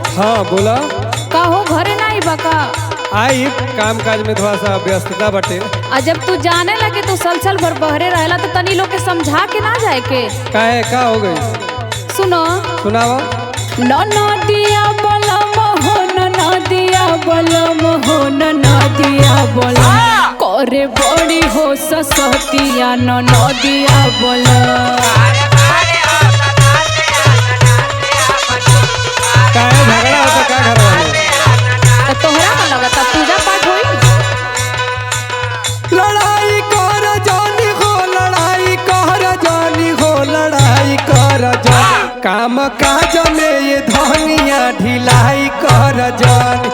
हाँ बोला। का हो घरे नहीं बका? आई काम काज में थोड़ा सा व्यस्तता बटे। जब तू जाने लगे तो सलसल भर बहरे रहला तो तनी लोग के समझा के ना जाए के। काहे का हो गई? सुनो सुनावा। नदिया बलम हो नदिया बलम हो नदिया बलम करे बड़ी हो ससतिया नदिया बलम। काहे झगड़ा होता का घर वाले? तो तोहरा का लगता पूजा पाठ होई? लड़ाई कर जानी हो, लड़ाई कर जानी हो, लड़ाई कर जानी। काम काज में ये धनिया ढिलाई कर जानी।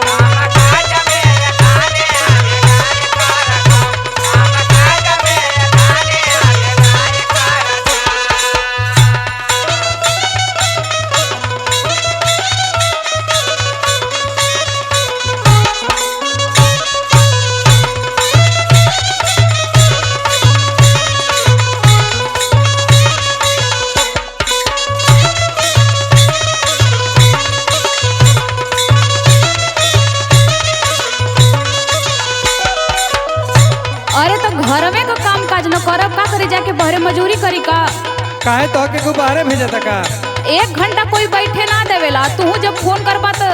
अरे तो घरवे का काम काज न करब का करे जाके बहरे मजूरी करी का? काहे तो के गुब्बारे भेजता का? 1 घंटा कोई बैठे ना देवेला, तू जब फोन करबा तो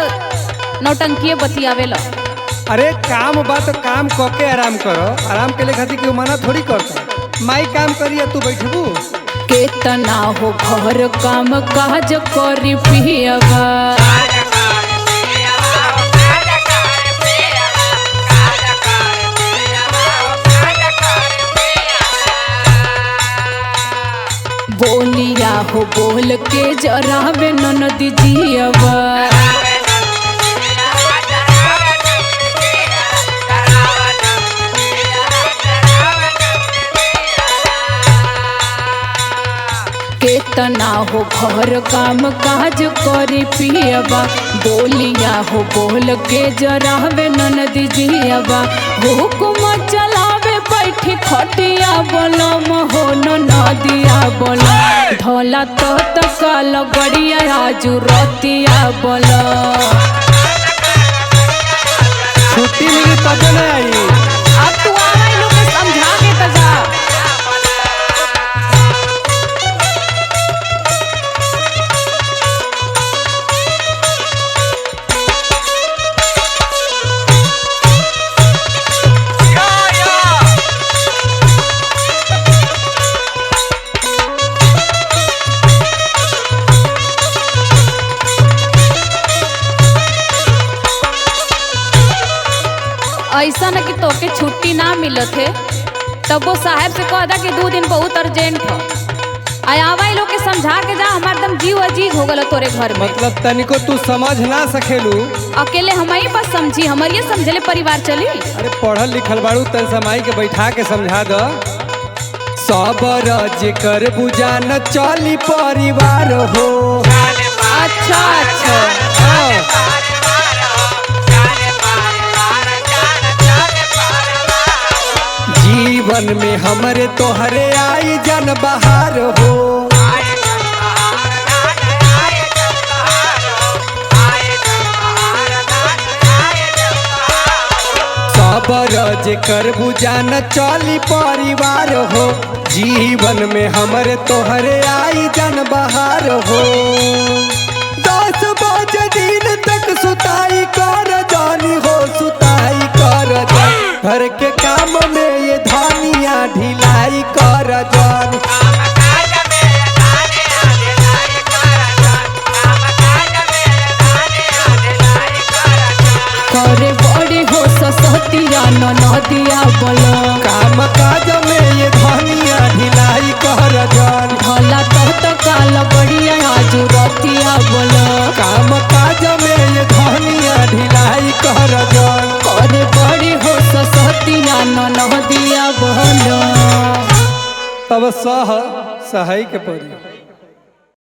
नौटंकीय बतियावेला। अरे काम बा तो काम करके आराम करो। आराम के लिए खातिर क्यों मना थोड़ी करता। माई काम करिए तू बैठबू। केतना हो घर काम काज करी पियवा। बोलिया हो बोल के जरावे ननद जियवा। केतना हो घर काम काज करी पियवा। बोलिया हो बोल के जरावे ननद जियवा। हुकुम चलावे बैठी खटिया बलम हो नदिया बलम धोला तो तकाल गड़िया आजू रतिया बलम। छुट्टी मिली तब ना आई। अब तू आवा लोग के समझा के तो जा। ऐसा न कि तोके छुट्टी ना मिलत है तब वो साहब से कह दा कि 2 दिन बहुत अर्जेंट है। आवा लोग के समझा के जा, हमार दम जीव अजीज हो गल तोरे घर में। मतलब तनिको तू समझ ना सकेलू? अकेले हम ही बस समझी, हमारे समझले परिवार चली। अरे पढ़ल लिखल बाड़ू तन समाई के बैठा के समझा द। सबर जेकर बुझान चली परिवार हो। अच्छा अच्छा जीवन में हमरे तोहरे आई जन बहार हो। सबर जेकर बुझान चली परिवार हो। जीवन में हमरे तोहरे आई जन बहार हो। 10 बजे दिन तक सुताई कर जानी हो, सुताई कर जानी। घर के काम में ये धनिया ढिलाई कर जानी। करे बड़ी हो ससतिया नदिया बलम। काम काज में ये धनिया ढिलाई कर जानी। भला तो काल बढ़िया आजू रतिया बलम। काम काज में ये धनिया ढिलाई कर जानी। करे बड़ी हो ससतिया नदिया बलम। तब सह सहाय के पड़ी।